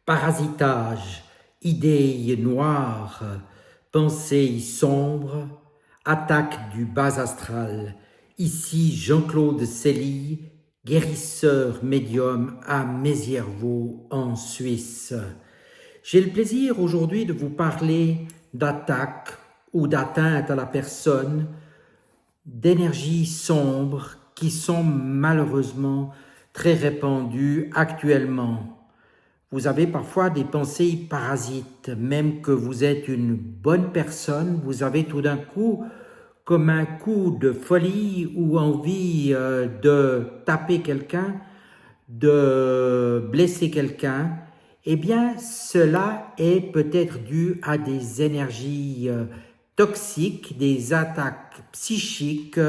Parasitage, idées noires, pensées sombres, attaque du bas astral. Ici Jean-Claude Célie, guérisseur médium à Mézières-Vaux en Suisse. J'ai le plaisir aujourd'hui de vous parler d'attaque ou d'atteinte à la personne, d'énergies sombres qui sont malheureusement très répandues actuellement. Vous avez parfois des pensées parasites, même que vous êtes une bonne personne, vous avez tout d'un coup comme un coup de folie ou envie de taper quelqu'un, de blesser quelqu'un. Eh bien, cela est peut-être dû à des énergies toxiques, des attaques psychiques,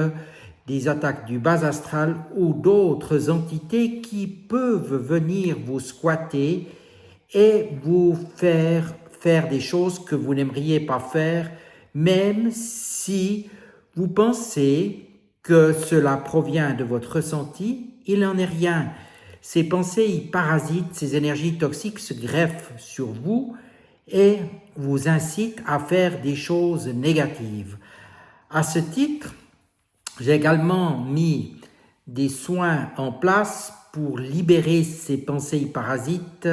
des attaques du bas astral ou d'autres entités qui peuvent venir vous squatter et vous faire des choses que vous n'aimeriez pas faire, même si vous pensez que cela provient de votre ressenti, il n'en est rien. Ces pensées parasites, ces énergies toxiques se greffent sur vous et vous incitent à faire des choses négatives. À ce titre, j'ai également mis des soins en place pour libérer ces pensées parasites,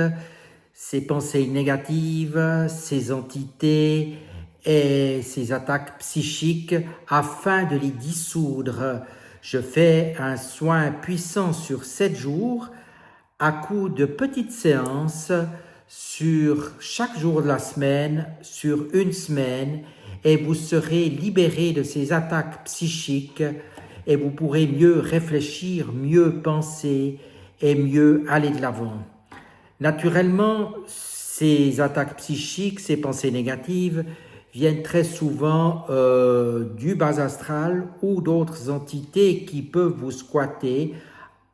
ces pensées négatives, ces entités et ces attaques psychiques afin de les dissoudre. Je fais un soin puissant sur 7 jours à coup de petites séances sur chaque jour de la semaine, sur une semaine, et vous serez libéré de ces attaques psychiques et vous pourrez mieux réfléchir, mieux penser et mieux aller de l'avant. Naturellement, ces attaques psychiques, ces pensées négatives viennent très souvent du bas astral ou d'autres entités qui peuvent vous squatter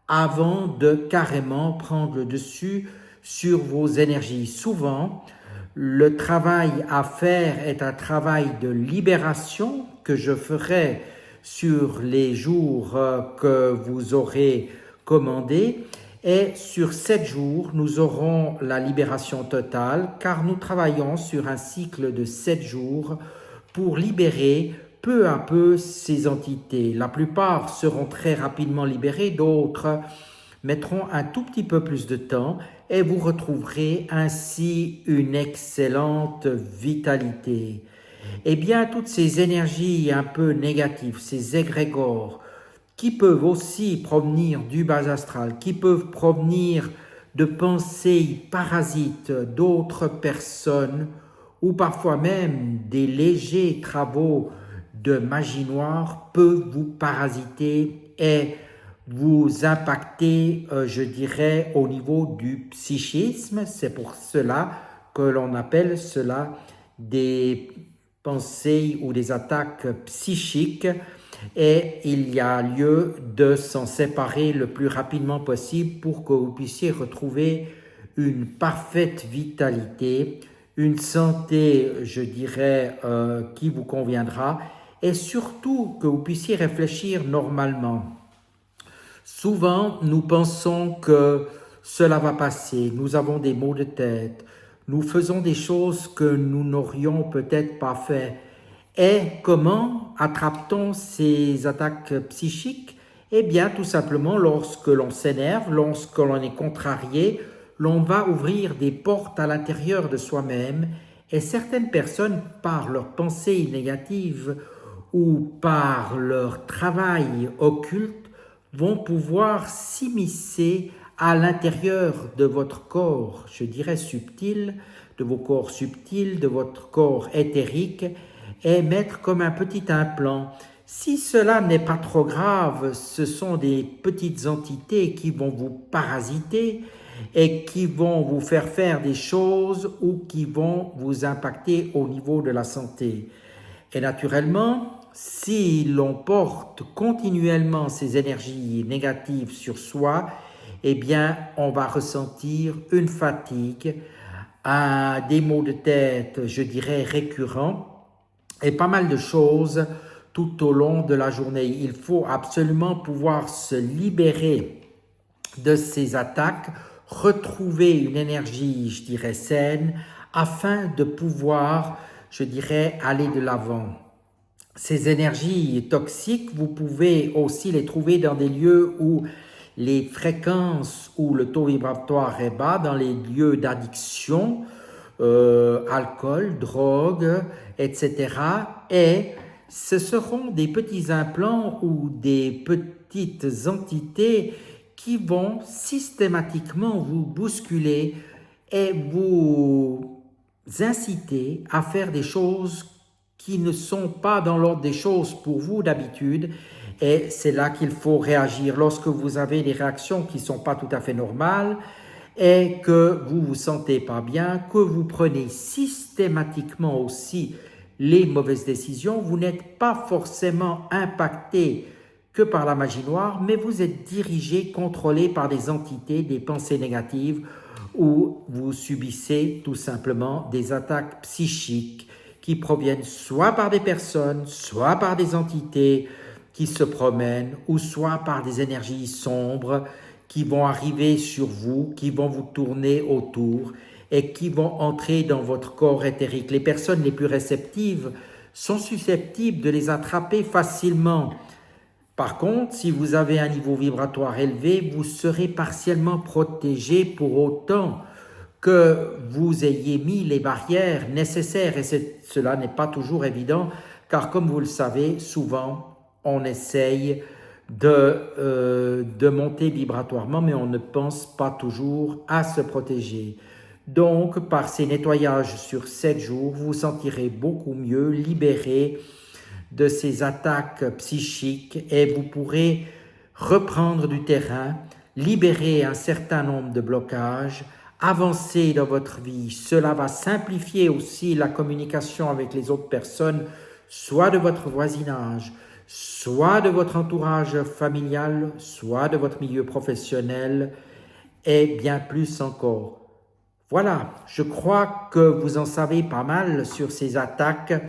avant de carrément prendre le dessus sur vos énergies. Souvent, le travail à faire est un travail de libération que je ferai sur les jours que vous aurez commandés. Et sur 7 jours, nous aurons la libération totale car nous travaillons sur un cycle de 7 jours pour libérer peu à peu ces entités. La plupart seront très rapidement libérées, d'autres mettront un tout petit peu plus de temps et vous retrouverez ainsi une excellente vitalité. Eh bien, toutes ces énergies un peu négatives, ces égrégores, qui peuvent aussi provenir du bas astral, qui peuvent provenir de pensées parasites d'autres personnes ou parfois même des légers travaux de magie noire peuvent vous parasiter et vous impacter, je dirais, au niveau du psychisme. C'est pour cela que l'on appelle cela des pensées ou des attaques psychiques et il y a lieu de s'en séparer le plus rapidement possible pour que vous puissiez retrouver une parfaite vitalité, une santé, je dirais, qui vous conviendra et surtout que vous puissiez réfléchir normalement. Souvent, nous pensons que cela va passer, nous avons des maux de tête, nous faisons des choses que nous n'aurions peut-être pas fait. Et comment attrape-t-on ces attaques psychiques? Eh bien, tout simplement, lorsque l'on s'énerve, lorsque l'on est contrarié, l'on va ouvrir des portes à l'intérieur de soi-même et certaines personnes, par leurs pensées négatives ou par leur travail occulte, vont pouvoir s'immiscer à l'intérieur de votre corps, je dirais subtil, de vos corps subtils, de votre corps éthérique, et mettre comme un petit implant. Si cela n'est pas trop grave, ce sont des petites entités qui vont vous parasiter et qui vont vous faire des choses ou qui vont vous impacter au niveau de la santé. Et naturellement, si l'on porte continuellement ces énergies négatives sur soi, eh bien, on va ressentir une fatigue, des maux de tête, je dirais, récurrents, et pas mal de choses tout au long de la journée. Il faut absolument pouvoir se libérer de ces attaques, retrouver une énergie, je dirais, saine, afin de pouvoir, je dirais, aller de l'avant. Ces énergies toxiques, vous pouvez aussi les trouver dans des lieux où les fréquences ou le taux vibratoire est bas, dans les lieux d'addiction, alcool, drogue, etc. Et ce seront des petits implants ou des petites entités qui vont systématiquement vous bousculer et vous inciter à faire des choses qui ne sont pas dans l'ordre des choses pour vous d'habitude. Et c'est là qu'il faut réagir. Lorsque vous avez des réactions qui ne sont pas tout à fait normales et que vous vous sentez pas bien, que vous prenez systématiquement aussi les mauvaises décisions, vous n'êtes pas forcément impacté que par la magie noire, mais vous êtes dirigé, contrôlé par des entités, des pensées négatives, ou vous subissez tout simplement des attaques psychiques qui proviennent soit par des personnes, soit par des entités qui se promènent, ou soit par des énergies sombres qui vont arriver sur vous, qui vont vous tourner autour et qui vont entrer dans votre corps éthérique. Les personnes les plus réceptives sont susceptibles de les attraper facilement. Par contre, si vous avez un niveau vibratoire élevé, vous serez partiellement protégé pour autant que vous ayez mis les barrières nécessaires. Et cela n'est pas toujours évident, car comme vous le savez, souvent, on essaye de monter vibratoirement, mais on ne pense pas toujours à se protéger. Donc, par ces nettoyages sur 7 jours, vous vous sentirez beaucoup mieux, libéré de ces attaques psychiques et vous pourrez reprendre du terrain, libérer un certain nombre de blocages, avancer dans votre vie. Cela va simplifier aussi la communication avec les autres personnes, soit de votre voisinage, soit de votre entourage familial, soit de votre milieu professionnel et bien plus encore. Voilà, je crois que vous en savez pas mal sur ces attaques.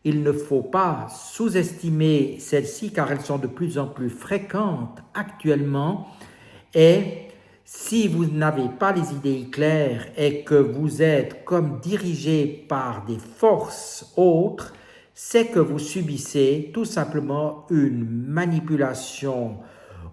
Il ne faut pas sous-estimer celles-ci car elles sont de plus en plus fréquentes actuellement. Et si vous n'avez pas les idées claires et que vous êtes comme dirigé par des forces autres, c'est que vous subissez tout simplement une manipulation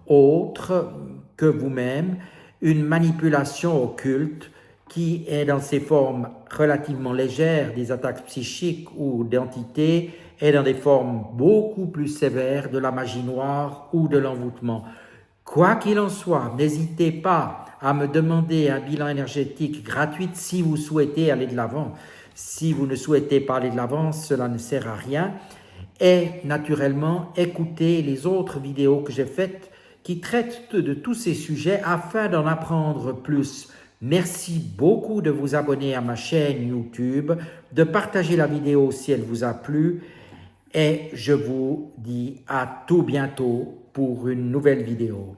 autre que vous-même, une manipulation occulte qui est dans ses formes relativement légères, des attaques psychiques ou d'entités, et dans des formes beaucoup plus sévères de la magie noire ou de l'envoûtement. Quoi qu'il en soit, n'hésitez pas à me demander un bilan énergétique gratuit si vous souhaitez aller de l'avant. Si vous ne souhaitez pas aller de l'avant, cela ne sert à rien. Et naturellement, écoutez les autres vidéos que j'ai faites qui traitent de tous ces sujets afin d'en apprendre plus. Merci beaucoup de vous abonner à ma chaîne YouTube, de partager la vidéo si elle vous a plu et je vous dis à tout bientôt pour une nouvelle vidéo.